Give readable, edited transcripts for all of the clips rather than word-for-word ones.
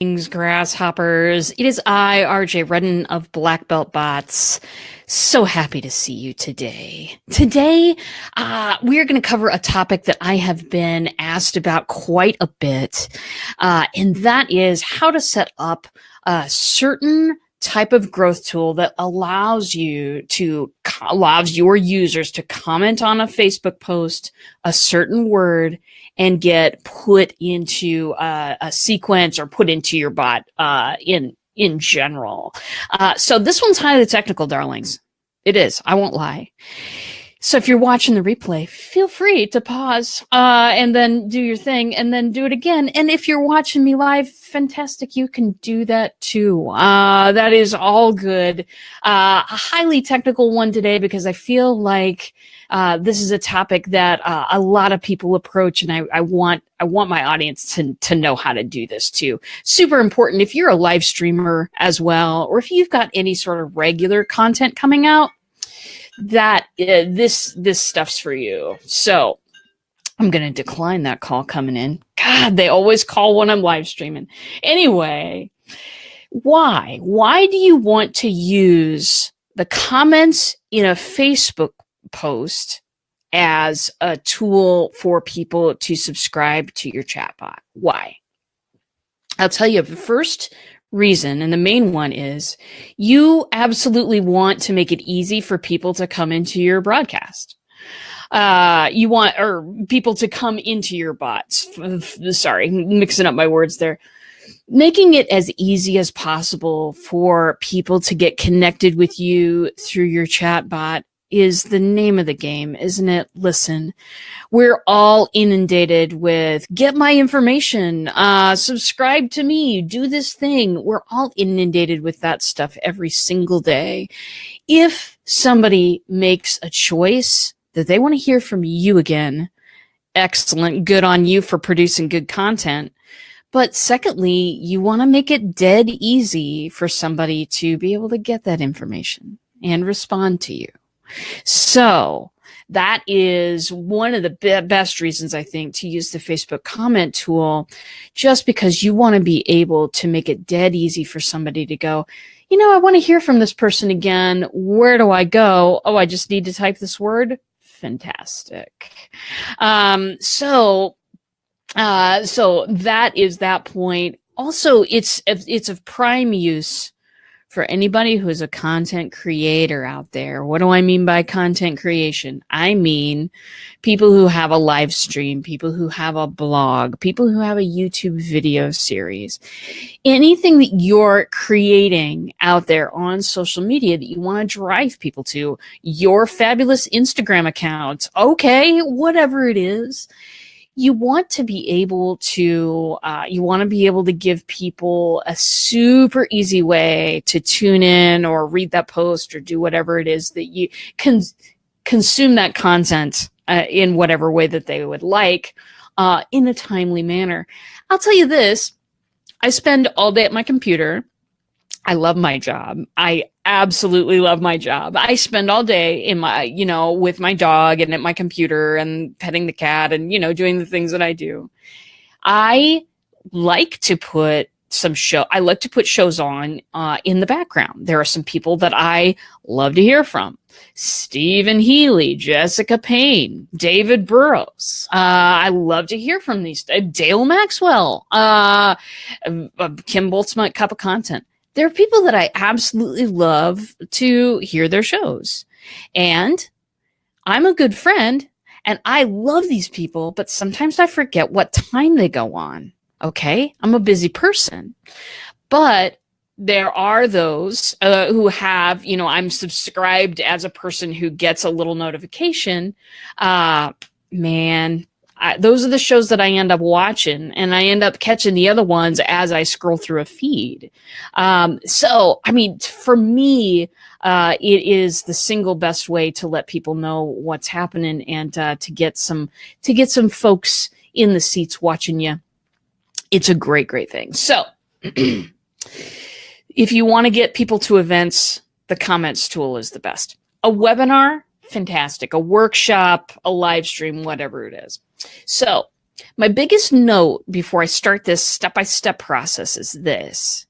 Greetings, grasshoppers. It is I, RJ Redden of Black Belt Bots. So happy to see you today. Today, we are going to cover a topic that I have been asked about quite a bit, and that is how to set up a certain type of growth tool that allows your users to comment on a Facebook post, a certain word, and get put into a sequence or put into your bot in general. So this one's highly technical, darlings. It is. I won't lie. So if you're watching the replay, feel free to pause and then do your thing and then do it again. And if you're watching me live, fantastic. You can do that too. That is all good. A highly technical one today because I feel like this is a topic that a lot of people approach, and I want my audience to know how to do this too. Super important if you're a live streamer as well, or if you've got any sort of regular content coming out, that this stuff's for you. So I'm going to decline that call coming in. God, they always call when I'm live streaming. Anyway, why do you want to use the comments in a Facebook post as a tool for people to subscribe to your chatbot? Why? I'll tell you the first reason, and the main one is you absolutely want to make it easy for people to come into your broadcast. You want people to come into your bots. Sorry, mixing up my words there. Making it as easy as possible for people to get connected with you through your chatbot is the name of the game, isn't it? Listen, we're all inundated with get my information, subscribe to me, do this thing. We're all inundated with that stuff every single day. If somebody makes a choice that they want to hear from you again, excellent, good on you for producing good content. But secondly, you want to make it dead easy for somebody to be able to get that information and respond to you. So that is one of the best reasons, I think, to use the Facebook comment tool, just because you want to be able to make it dead easy for somebody to go, you know, I want to hear from this person again. Where do I go? Oh, I just need to type this word. Fantastic. So that is that point. Also, it's of prime use for anybody who is a content creator out there. What do I mean by content creation? I mean people who have a live stream, people who have a blog, people who have a YouTube video series. Anything that you're creating out there on social media that you want to drive people to, your fabulous Instagram account, okay, whatever it is. You want to be able to give people a super easy way to tune in or read that post or do whatever it is that you can consume that content in whatever way that they would like in a timely manner. I'll tell you this, I spend all day at my computer. I love my job. I absolutely love my job. I spend all day in my, with my dog and at my computer and petting the cat and, doing the things that I do. I like to put shows on in the background. There are some people that I love to hear from. Stephen Healy, Jessica Payne, David Burrows. I love to hear from these. Dale Maxwell, Kim Boltzmann, Cup of Content. There are people that I absolutely love to hear their shows. And I'm a good friend, and I love these people, but sometimes I forget what time they go on. Okay? I'm a busy person. But there are those who have, I'm subscribed as a person who gets a little notification. Those are the shows that I end up watching, and I end up catching the other ones as I scroll through a feed. For me, it is the single best way to let people know what's happening and to get some folks in the seats watching you. It's a great, great thing. So if you want to get people to events, the comments tool is the best. A webinar, fantastic. A workshop, a live stream, whatever it is. So My biggest note before I start this step-by-step process is this,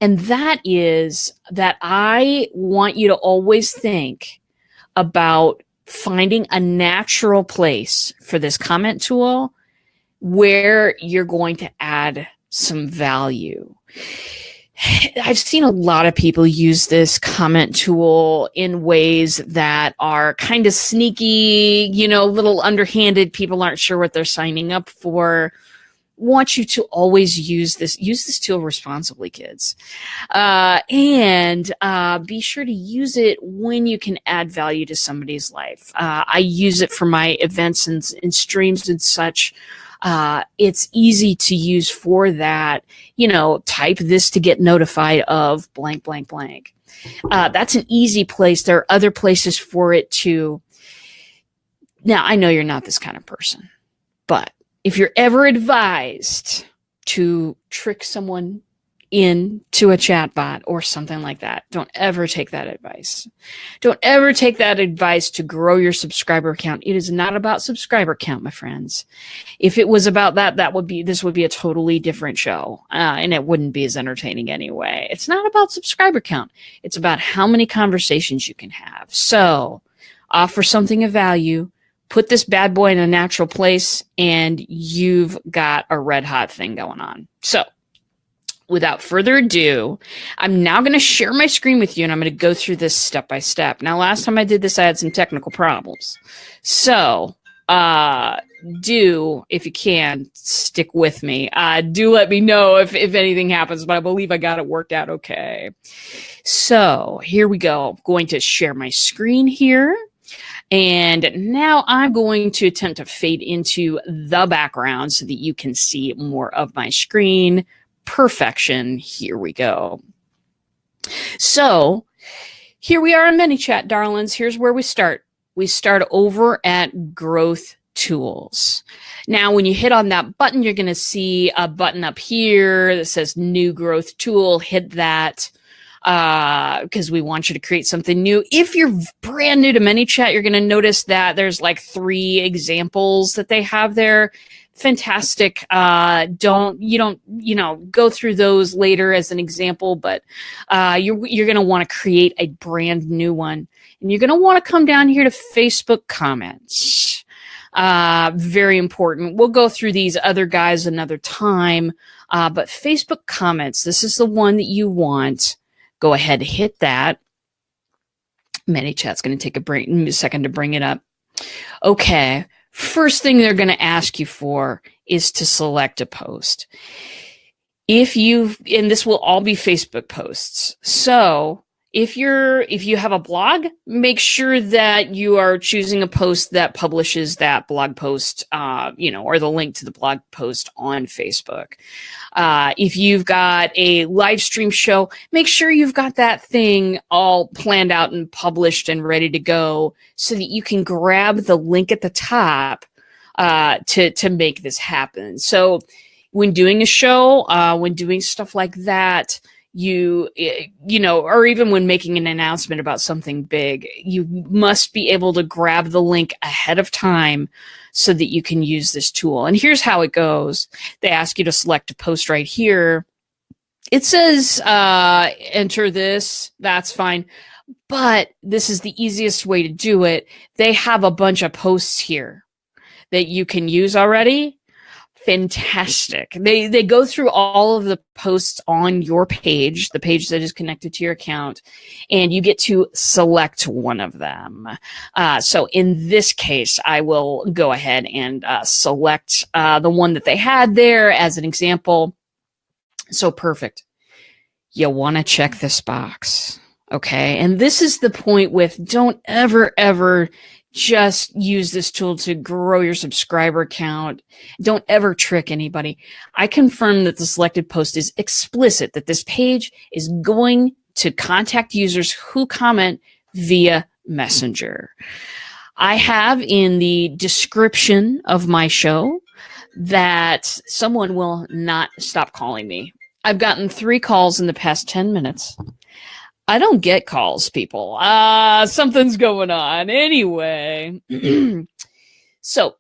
and that is that I want you to always think about finding a natural place for this comment tool where you're going to add some value. I've seen a lot of people use this comment tool in ways that are kind of sneaky, little underhanded. People aren't sure what they're signing up for. Want you to always use this tool responsibly, kids. And be sure to use it when you can add value to somebody's life. I use it for my events and streams and such. It's easy to use for that. Type this to get notified of blank, blank, blank. That's an easy place. There are other places for it too. Now, I know you're not this kind of person, but if you're ever advised to trick someone into a chatbot or something like that, don't ever take that advice. Don't ever take that advice to grow your subscriber count. It is not about subscriber count, my friends. If it was about that, this would be a totally different show, and it wouldn't be as entertaining anyway. It's not about subscriber count. It's about how many conversations you can have. So offer something of value, put this bad boy in a natural place, and you've got a red hot thing going on. So without further ado, I'm now going to share my screen with you, and I'm going to go through this step by step. Now, last time I did this, I had some technical problems. So if you can, stick with me. Do let me know if anything happens, but I believe I got it worked out okay. So here we go. I'm going to share my screen here. And now I'm going to attempt to fade into the background so that you can see more of my screen. Perfection. Here we go. So here we are in ManyChat, darlings. Here's where we start. We start over at Growth Tools. Now, when you hit on that button, you're going to see a button up here that says New Growth Tool. Hit that because we want you to create something new. If you're brand new to ManyChat, you're going to notice that there's like 3 examples that they have there. Fantastic. Don't go through those later as an example, but you're going to want to create a brand new one, and you're going to want to come down here to Facebook comments. Very important. We'll go through these other guys another time, but Facebook comments, this is the one that you want. Go ahead and hit that. ManyChat's going to take a second to bring it up. Okay. First thing they're going to ask you for is to select a post. And this will all be Facebook posts. So if you have a blog, make sure that you are choosing a post that publishes that blog post, or the link to the blog post on Facebook. If you've got a live stream show, make sure you've got that thing all planned out and published and ready to go so that you can grab the link at the top to make this happen. So when doing a show, when doing stuff like that, or even when making an announcement about something big, you must be able to grab the link ahead of time so that you can use this tool. And here's how it goes. They ask you to select a post right here. It says, enter this. That's fine. But this is the easiest way to do it. They have a bunch of posts here that you can use already. Fantastic. They go through all of the posts on your page, the page that is connected to your account, and you get to select one of them. So in this case, I will go ahead and select the one that they had there as an example. So perfect. You want to check this box. Okay. And this is the point with don't ever just use this tool to grow your subscriber count. Don't ever trick anybody. I confirm that the selected post is explicit, that this page is going to contact users who comment via Messenger. I have in the description of my show that someone will not stop calling me. I've gotten 3 calls in the past 10 minutes. I don't get calls, people. Something's going on. Anyway. So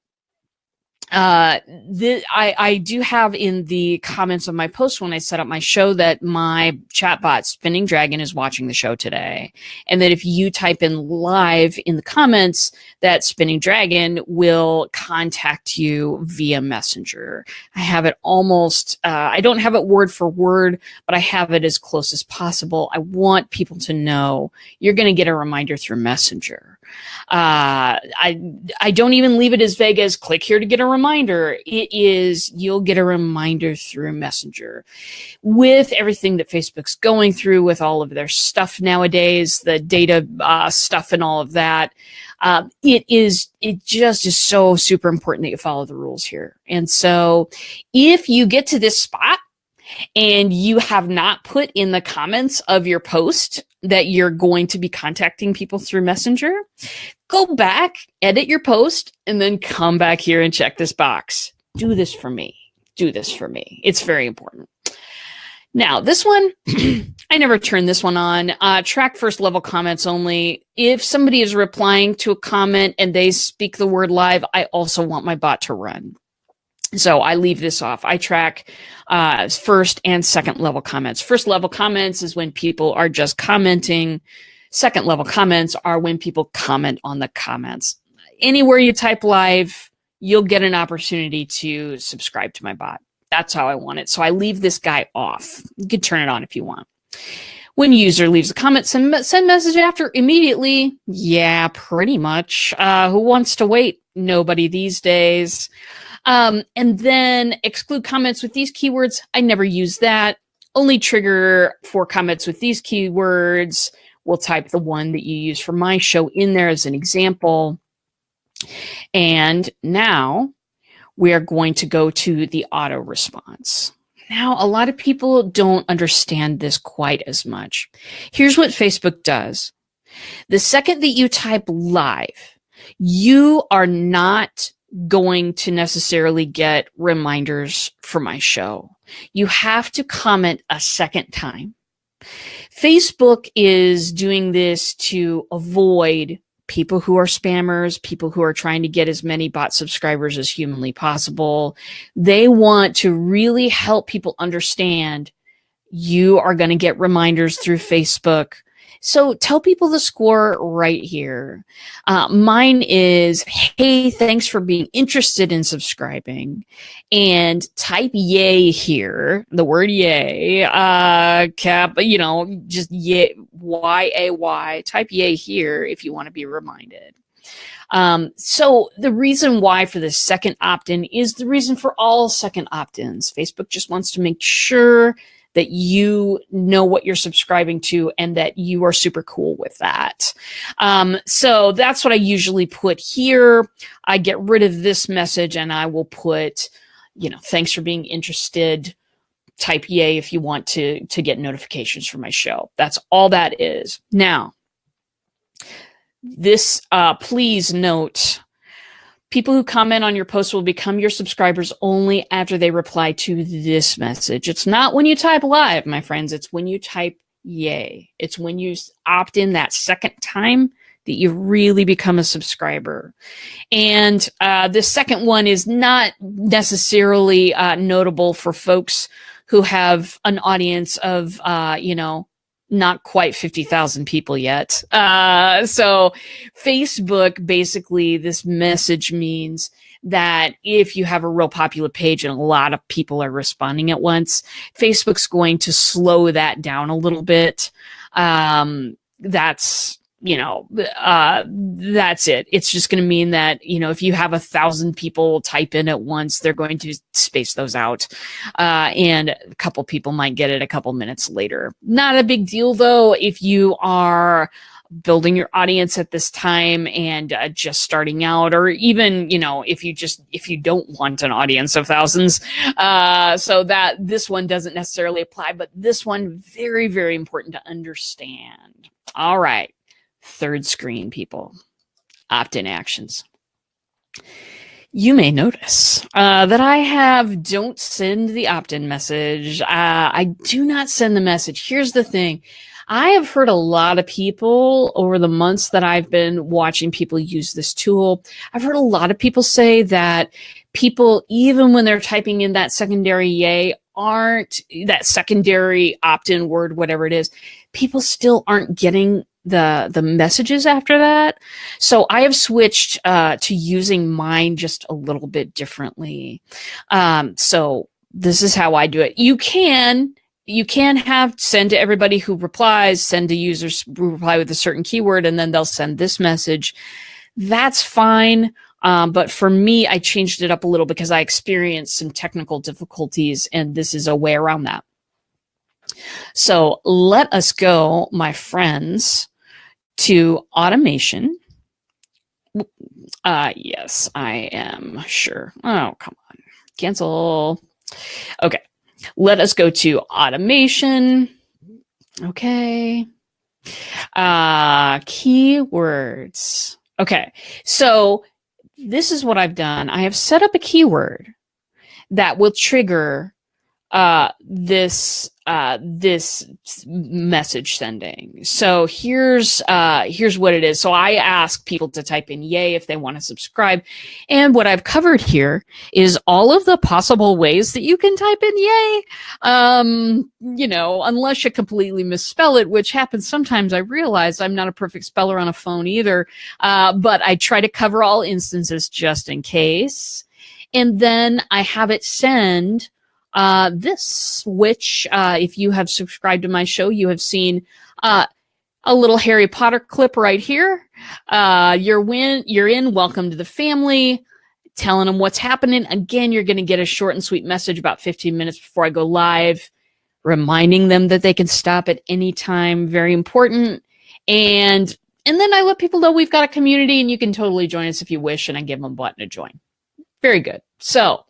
I do have in the comments of my post when I set up my show that my chatbot Spinning Dragon is watching the show today. And that if you type in live in the comments, that Spinning Dragon will contact you via Messenger. I have it almost, I don't have it word for word, but I have it as close as possible. I want people to know you're going to get a reminder through Messenger. I don't even leave it as vague as click here to get a reminder. It is, you'll get a reminder through Messenger. With everything that Facebook's going through with all of their stuff nowadays, the data stuff and all of that, it just is so super important that you follow the rules here. And so if you get to this spot and you have not put in the comments of your post that you're going to be contacting people through Messenger, go back, edit your post, and then come back here and check this box. Do this for me. Do this for me. It's very important. Now, this one, I never turn this one on. Track first level comments only. If somebody is replying to a comment and they speak the word live, I also want my bot to run. So I leave this off. I track first and second level comments. First level comments is when people are just commenting. Second level comments are when people comment on the comments. Anywhere you type live, you'll get an opportunity to subscribe to my bot. That's how I want it. So I leave this guy off. You can turn it on if you want. When user leaves a comment, send message after immediately. Yeah, pretty much. Who wants to wait? Nobody these days. And then exclude comments with these keywords. I never use that. Only trigger for comments with these keywords. We'll type the one that you use for my show in there as an example. And now we are going to go to the auto response. Now, a lot of people don't understand this quite as much. Here's what Facebook does. The second that you type live, you are not going to necessarily get reminders for my show. You have to comment a second time. Facebook is doing this to avoid people who are spammers, people who are trying to get as many bot subscribers as humanly possible. They want to really help people understand you are going to get reminders through Facebook. So tell people the score right here. Mine is, hey, thanks for being interested in subscribing. And type yay here, the word yay, just yay, Y-A-Y, type yay here if you want to be reminded. So the reason why for the second opt-in is the reason for all second opt-ins. Facebook just wants to make sure that you know what you're subscribing to and that you are super cool with that. So that's what I usually put here. I get rid of this message and I will put, thanks for being interested. Type yay if you want to get notifications for my show. That's all that is. Now, this, please note, people who comment on your post will become your subscribers only after they reply to this message. It's not when you type live, my friends. It's when you type yay. It's when you opt in that second time that you really become a subscriber. And the second one is not necessarily notable for folks who have an audience of, not quite 50,000 people yet. So Facebook, basically, this message means that if you have a real popular page and a lot of people are responding at once, Facebook's going to slow that down a little bit. That's it. It's just going to mean that, if you have 1,000 people type in at once, they're going to space those out. And a couple people might get it a couple minutes later. Not a big deal though, if you are building your audience at this time and just starting out, or even, if you don't want an audience of thousands. So that this one doesn't necessarily apply, but this one, very, very important to understand. All right. Third screen, people. Opt-in actions. You may notice that I have don't send the opt-in message. I do not send the message. Here's the thing. I have heard a lot of people over the months that I've been watching people use this tool. I've heard a lot of people say that people, even when they're typing in that secondary yay, that secondary opt-in word, whatever it is, people still aren't getting the messages after that. So I have switched to using mine just a little bit differently. So this is how I do it. You can have send to everybody who replies, send to users who reply with a certain keyword, and then they'll send this message. That's fine. But for me, I changed it up a little because I experienced some technical difficulties, and this is a way around that. So let us go, my friends, to automation. Yes, I am sure. Oh, come on. Cancel. Okay. Let us go to automation. Okay. Keywords. Okay. So this is what I've done. I have set up a keyword that will trigger this message sending. So here's what it is. So I ask people to type in yay if they want to subscribe. And what I've covered here is all of the possible ways that you can type in yay. Unless you completely misspell it, which happens sometimes. I realize I'm not a perfect speller on a phone either. But I try to cover all instances just in case. And then I have it send this, which if you have subscribed to my show, you have seen a little Harry Potter clip right here. You're in, welcome to the family, telling them what's happening. Again, you're going to get a short and sweet message about 15 minutes before I go live, reminding them that they can stop at any time. Very important. And then I let people know we've got a community and you can totally join us if you wish, and I give them a button to join. Very good. So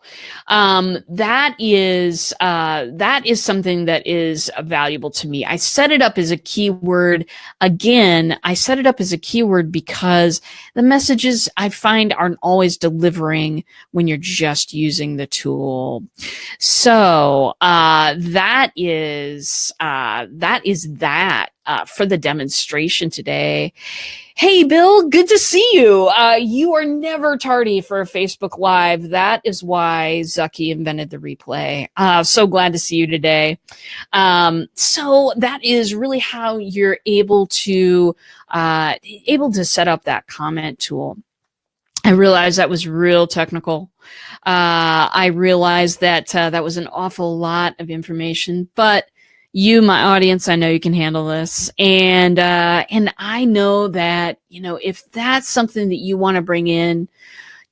that is something that is valuable to me. I set it up as a keyword. Again, I set it up as a keyword because the messages I find aren't always delivering when you're just using the tool. So that is that for the demonstration today. Hey, Bill, good to see you. You are never tardy for a Facebook Live. That is why Zucky invented the replay. So glad to see you today. So that is really how you're able to set up that comment tool. I realized that was real technical. I realized that that was an awful lot of information, but you, my audience, I know you can handle this. And I know that, if that's something that you want to bring in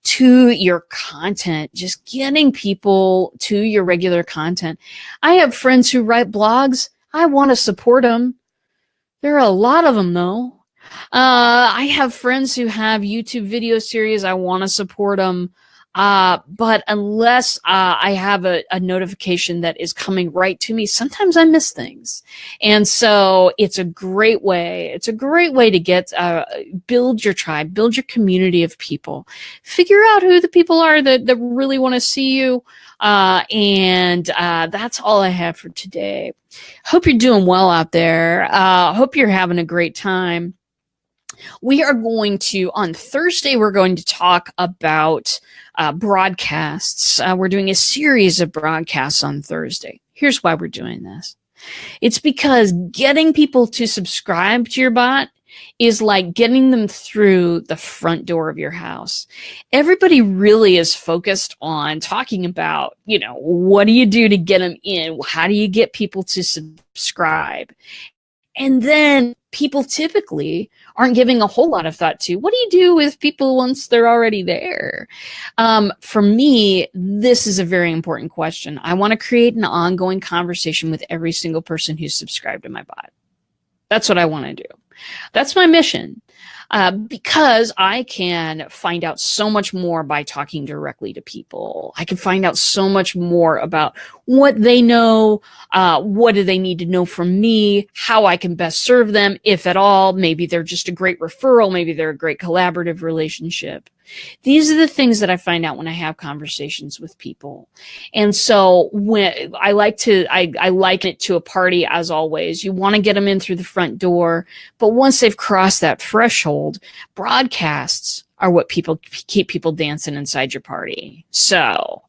to your content, just getting people to your regular content. I have friends who write blogs. I want to support them. There are a lot of them, though. I have friends who have YouTube video series. I want to support them. But unless I have a notification that is coming right to me, sometimes I miss things. And so it's a great way. It's a great way to get build your tribe, build your community of people, figure out who the people are that really want to see you. And that's all I have for today. Hope you're doing well out there. Hope you're having a great time. We are going to, on Thursday, we're going to talk about broadcasts. We're doing a series of broadcasts on Thursday. Here's why we're doing this. It's because getting people to subscribe to your bot is like getting them through the front door of your house. Everybody really is focused on talking about, what do you do to get them in? How do you get people to subscribe? And then people typically aren't giving a whole lot of thought to, what do you do with people once they're already there? For me, this is a very important question. I want to create an ongoing conversation with every single person who's subscribed to my bot. That's what I want to do. That's my mission. Because I can find out so much more by talking directly to people. I can find out so much more about what they know, what do they need to know from me, how I can best serve them, if at all. Maybe they're just a great referral. Maybe they're a great collaborative relationship. These are the things that I find out when I have conversations with people. And so when I liken it to a party, as always. You want to get them in through the front door, but once they've crossed that threshold, broadcasts are what keep people dancing inside your party. So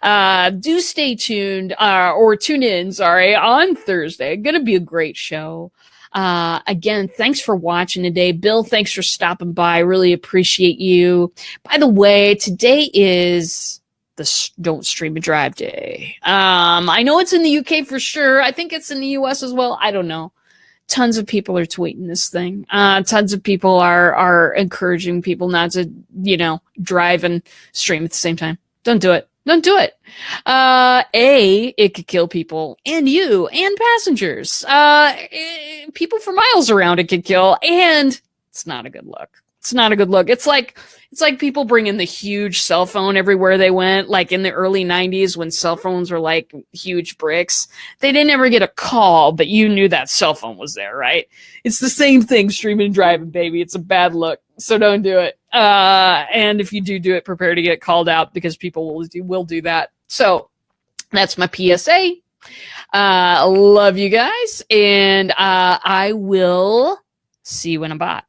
do stay tuned or tune in, on Thursday. Gonna be a great show. Again, thanks for watching today. Bill, thanks for stopping by. Really appreciate you. By the way, today is the Don't Stream and Drive Day. I know it's in the UK for sure. I think it's in the US as well. I don't know. Tons of people are tweeting this thing. Tons of people are encouraging people not to, drive and stream at the same time. Don't do it. Don't do it. It could kill people and you and passengers. People for miles around it could kill, and it's not a good look. It's not a good look. It's like people bringing the huge cell phone everywhere they went, like in the early 90s when cell phones were like huge bricks. They didn't ever get a call, but you knew that cell phone was there, right? It's the same thing, streaming and driving, baby. It's a bad look, so don't do it. And if you do it, prepare to get called out because people will do that. So that's my PSA. Love you guys, and I will see you in a bot.